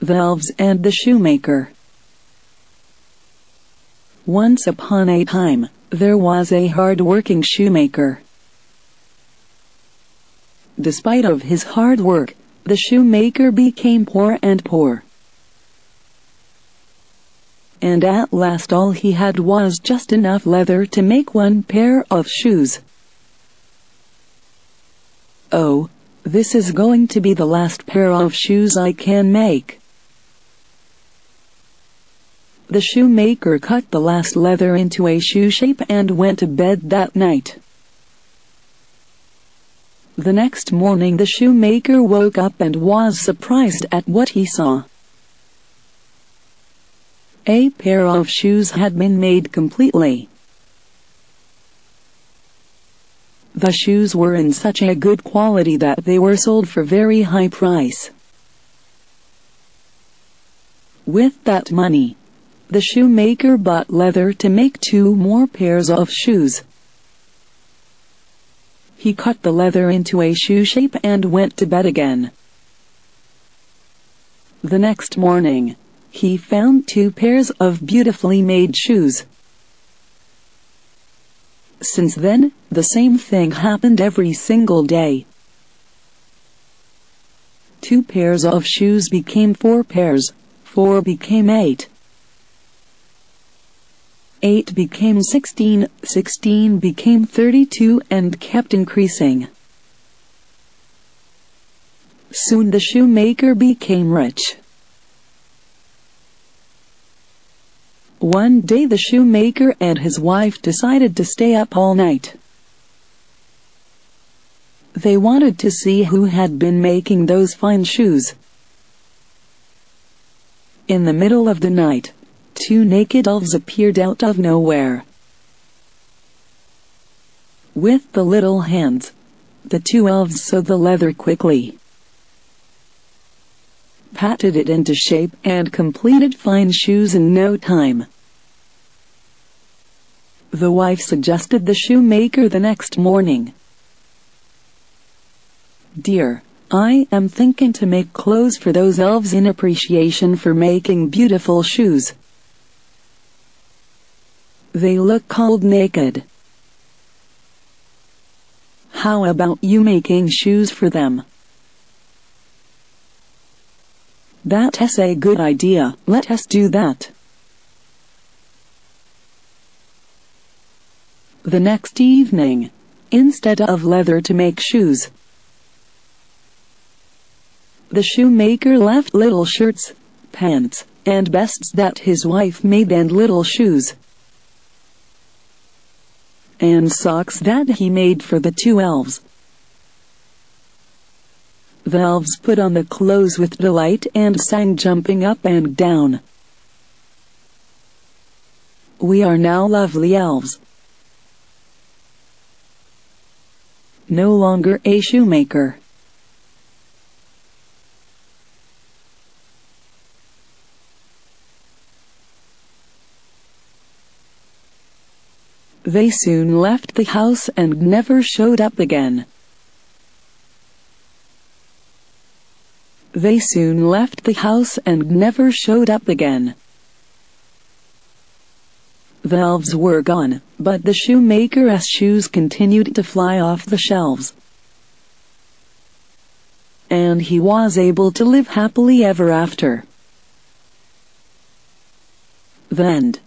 The Elves and the Shoemaker. Once upon a time, there was a hard-working shoemaker. Despite of his hard work, the shoemaker became poor and poor. And at last all he had was just enough leather to make one pair of shoes. "Oh, this is going to be the last pair of shoes I can make." The shoemaker cut the last leather into a shoe shape and went to bed that night. The next morning the shoemaker woke up and was surprised at what he saw. A pair of shoes had been made completely. The shoes were in such a good quality that they were sold for very high price. With that money, the shoemaker bought leather to make 2 more pairs of shoes. He cut the leather into a shoe shape and went to bed again. The next morning, he found 2 pairs of beautifully made shoes. Since then, the same thing happened every single day. 2 pairs of shoes became 4 pairs, 4 became 8. 8 became 16, 16 became 32 and kept increasing. Soon the shoemaker became rich. One day the shoemaker and his wife decided to stay up all night. They wanted to see who had been making those fine shoes. In the middle of the night, 2 naked elves appeared out of nowhere. With the little hands, the 2 elves sewed the leather quickly, patted it into shape and completed fine shoes in no time. The wife suggested the shoemaker the next morning. "Dear, I am thinking to make clothes for those elves in appreciation for making beautiful shoes. They look cold naked. How about you making shoes for them?" "That's a good idea, let us do that." The next evening, instead of leather to make shoes, the shoemaker left little shirts, pants, and vests that his wife made and little shoes and socks that he made for the 2 elves. The elves put on the clothes with delight and sang, jumping up and down, "We are now lovely elves. No longer a shoemaker." They soon left the house and never showed up again. They soon left the house and never showed up again. The elves were gone, but the shoemaker's shoes continued to fly off the shelves. And he was able to live happily ever after. The end.